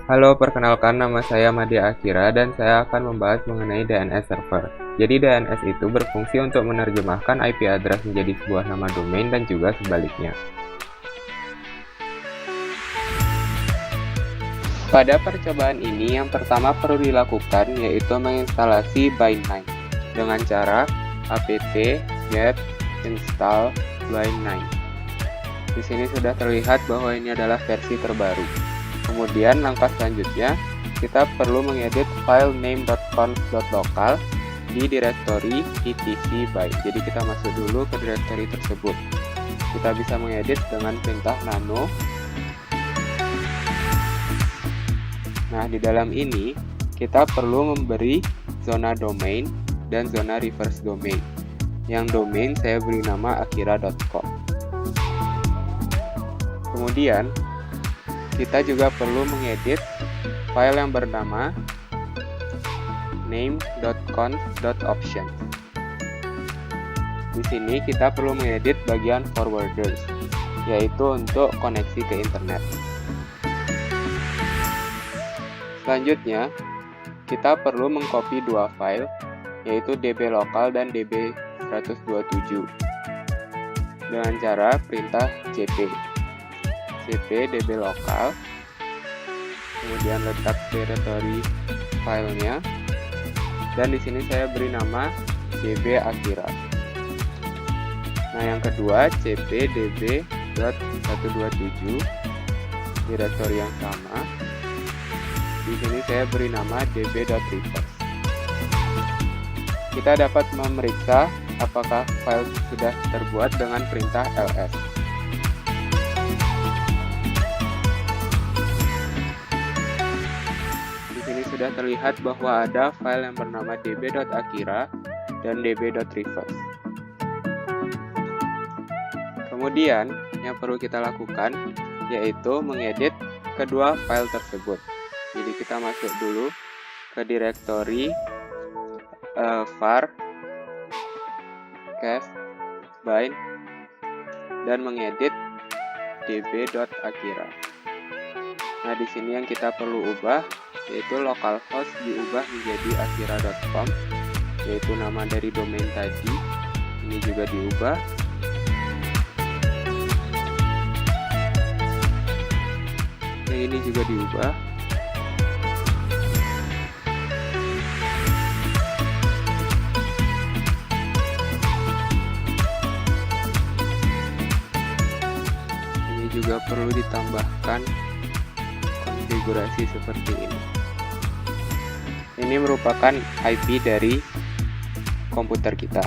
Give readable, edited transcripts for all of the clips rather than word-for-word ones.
Halo, perkenalkan nama saya Madya Akira dan saya akan membahas mengenai DNS server. Jadi DNS itu berfungsi untuk menerjemahkan IP address menjadi sebuah nama domain dan juga sebaliknya. Pada percobaan ini, yang pertama perlu dilakukan yaitu menginstalasi Bind9 dengan cara apt get install Bind9. Di sini sudah terlihat bahwa ini adalah versi terbaru. Kemudian langkah selanjutnya, kita perlu mengedit file name.conf.local di direktori etc bind. Jadi kita masuk dulu ke direktori tersebut. Kita bisa mengedit dengan perintah nano. Nah, di dalam ini kita perlu memberi zona domain dan zona reverse domain. Yang domain saya beri nama akira.com. Kemudian kita juga perlu mengedit file yang bernama name.conf.option. Di sini kita perlu mengedit bagian forwarders, yaitu untuk koneksi ke internet. Selanjutnya, kita perlu mengcopy dua file, yaitu db-local dan db127, dengan cara perintah cp db-local, kemudian letak direktori filenya, dan di sini saya beri nama db akira. Nah, yang kedua cp db.127, direktori yang sama. Di sini saya beri nama db.reverse. Kita dapat memeriksa apakah file sudah terbuat dengan perintah ls. Di sini sudah terlihat bahwa ada file yang bernama db.akira dan db.reverse. Kemudian, yang perlu kita lakukan yaitu mengedit kedua file tersebut. Jadi kita masuk dulu ke direktori var cast bind dan mengedit db.akira. Nah, di sini yang kita perlu ubah yaitu localhost diubah menjadi akira.com, yaitu nama dari domain tadi. Ini juga diubah. Yang ini juga diubah. Juga perlu ditambahkan konfigurasi seperti ini. Ini merupakan IP dari komputer kita.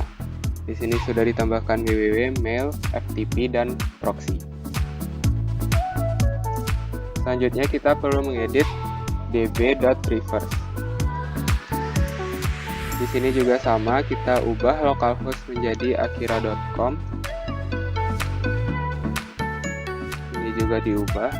Di sini sudah ditambahkan www, mail, FTP, dan proxy. Selanjutnya kita perlu mengedit db.reverse. Di sini juga sama, kita ubah localhost menjadi akira.com. Juga diubah.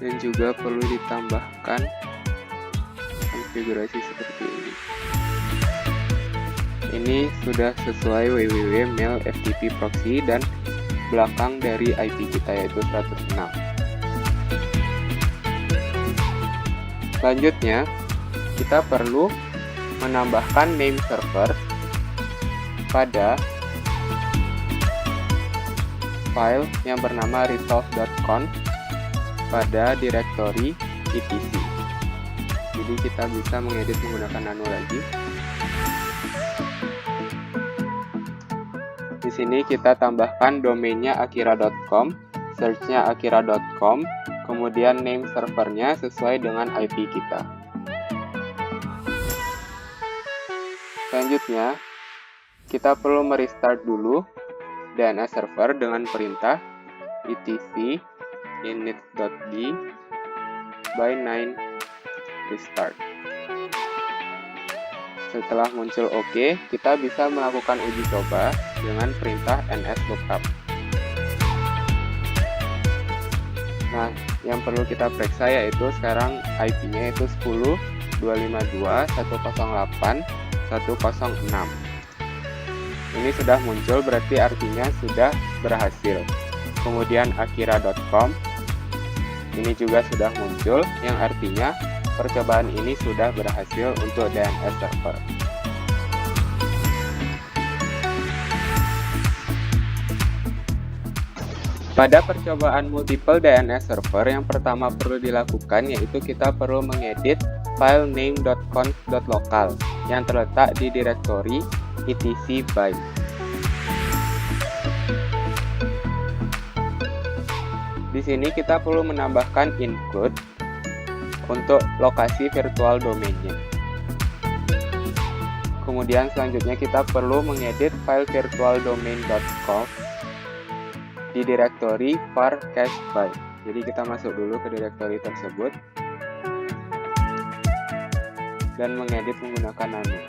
Dan juga perlu ditambahkan konfigurasi seperti ini. Ini sudah sesuai www, mail, FTP, proxy, dan belakang dari IP kita yaitu 106. Selanjutnya, kita perlu menambahkan name server pada file yang bernama resolve.conf pada direktori etc. Jadi kita bisa mengedit menggunakan nano lagi. Di sini kita tambahkan domainnya akira.com, searchnya akira.com, kemudian name servernya sesuai dengan IP kita. Selanjutnya, kita perlu merestart dulu DNS server dengan perintah etc init.d bind9 restart. Setelah muncul OK, kita bisa melakukan uji coba dengan perintah nslookup. Nah, yang perlu kita periksa yaitu sekarang IP-nya itu 10.252.108.106. Ini sudah muncul, berarti artinya sudah berhasil. Kemudian akira.com, ini juga sudah muncul, yang artinya percobaan ini sudah berhasil untuk DNS server. Pada percobaan multiple DNS server, yang pertama perlu dilakukan yaitu kita perlu mengedit file name.conf.local yang terletak di direktori etc bind. Di sini kita perlu menambahkan include untuk lokasi virtual domainnya. Kemudian selanjutnya kita perlu mengedit file virtualdomain.conf di direktori var cache by. Jadi kita masuk dulu ke direktori tersebut dan mengedit menggunakan nano.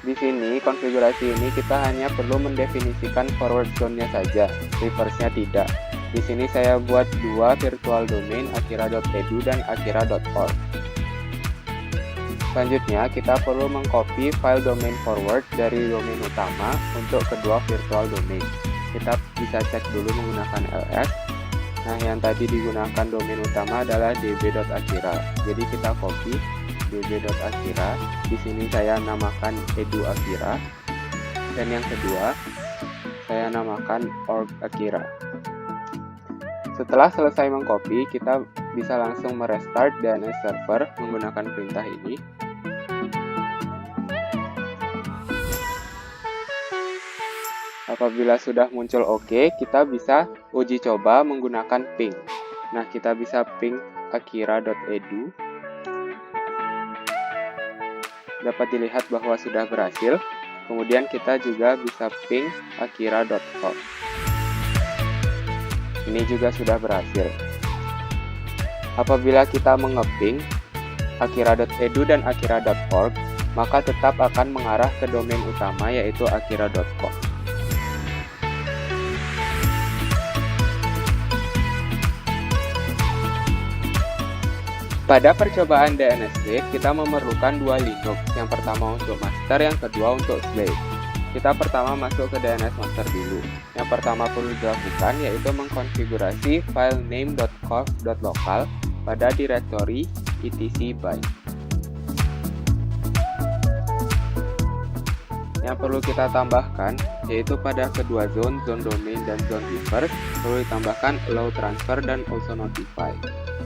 Di sini konfigurasi ini kita hanya perlu mendefinisikan forward zone-nya saja, reverse-nya tidak. Di sini saya buat dua virtual domain, akira.edu dan akira.org. Selanjutnya kita perlu mengcopy file domain forward dari domain utama untuk kedua virtual domain. Kita bisa cek dulu menggunakan ls. Nah, yang tadi digunakan domain utama adalah db.akira. Jadi kita copy db.akira. Di sini saya namakan edu.akira. Dan yang kedua, saya namakan org.akira. Setelah selesai mengcopy, kita bisa langsung merestart DNS server menggunakan perintah ini. Apabila sudah muncul OK, kita bisa uji coba menggunakan ping. Nah, kita bisa ping akira.edu. Dapat dilihat bahwa sudah berhasil. Kemudian kita juga bisa ping akira.com. Ini juga sudah berhasil. Apabila kita mengeping akira.edu dan akira.org, maka tetap akan mengarah ke domain utama yaitu akira.com. Pada percobaan DNS slave, kita memerlukan dua Linux. Yang pertama untuk master, yang kedua untuk slave. Kita pertama masuk ke DNS master dulu. Yang pertama perlu dilakukan yaitu mengkonfigurasi file name.conf.local pada direktori etc bind. Yang perlu kita tambahkan yaitu pada kedua zone domain dan zone reverse perlu ditambahkan allow transfer dan also notify.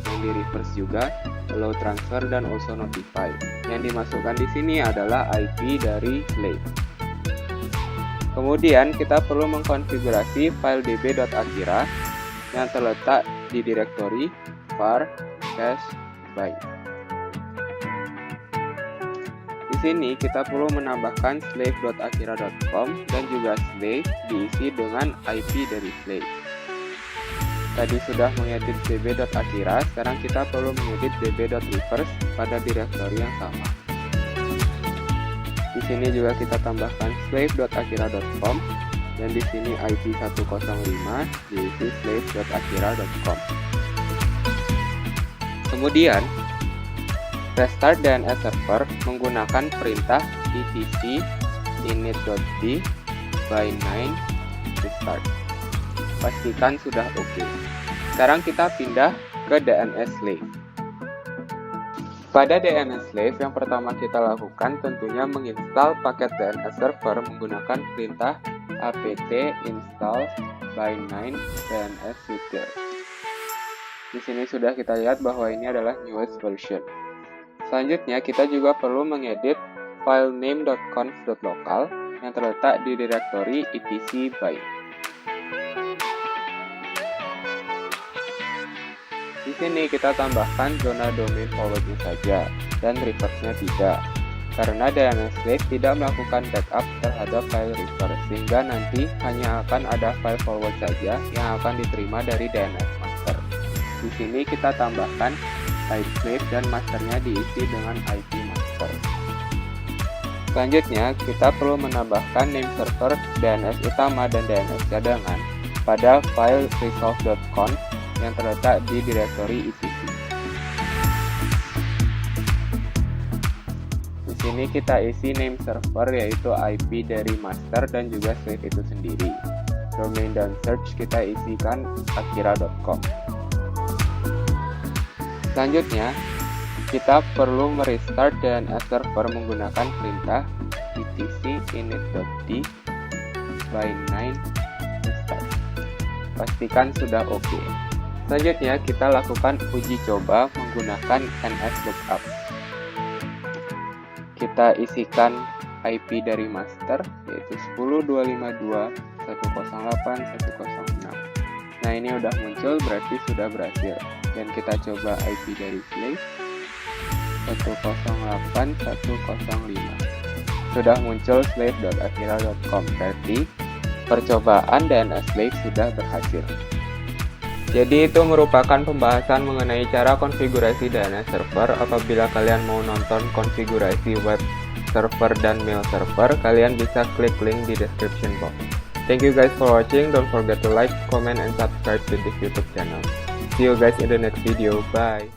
Yang di reverse juga allow transfer dan also notify. Yang dimasukkan di sini adalah IP dari slave. Kemudian kita perlu mengkonfigurasi file db.akira yang terletak di direktori var cache by. Di sini kita perlu menambahkan slave.akira.com dan juga slave diisi dengan IP dari slave. Tadi sudah mengedit db.akira, sekarang kita perlu mengedit db.reverse pada direktori yang sama. Di sini juga kita tambahkan slave.akira.com dan di sini IP 105 diisi slave.akira.com. Kemudian restart DNS server menggunakan perintah etc init.d by9 restart. Pastikan sudah oke. Sekarang kita pindah ke DNS slave. Pada DNS slave, yang pertama kita lakukan tentunya menginstal paket DNS server menggunakan perintah apt install by9 DNS util. Di sini sudah kita lihat bahwa ini adalah newest version. Selanjutnya kita juga perlu mengedit file name.conf.local yang terletak di direktori etc bind. Di sini kita tambahkan zona domain forward-nya saja dan reverse-nya tidak, karena DNS slave tidak melakukan backup terhadap file reverse, sehingga nanti hanya akan ada file forward saja yang akan diterima dari DNS master. Di sini kita tambahkan IP slave dan masternya diisi dengan IP master. Selanjutnya kita perlu menambahkan name server DNS utama dan DNS cadangan pada file resolve.conf yang terletak di directory etc. Di sini kita isi name server yaitu IP dari master dan juga slave itu sendiri. Domain dan search kita isikan akira.com. Selanjutnya, kita perlu merestart DNS server menggunakan perintah etc init.d by9 restart. Pastikan sudah oke. Selanjutnya, kita lakukan uji coba menggunakan nslookup. Kita isikan IP dari master yaitu 10.252.108.106. Nah, ini udah muncul, berarti sudah berhasil. Dan kita coba IP dari slave 108.105. Sudah muncul slave.akira.com, berarti percobaan DNS slave sudah berhasil. Jadi itu merupakan pembahasan mengenai cara konfigurasi DNS server. Apabila kalian mau nonton konfigurasi web server dan mail server, kalian bisa klik link di description box. Thank you guys for watching. Don't forget to like, comment, and subscribe to this YouTube channel. See you guys in the next video. Bye.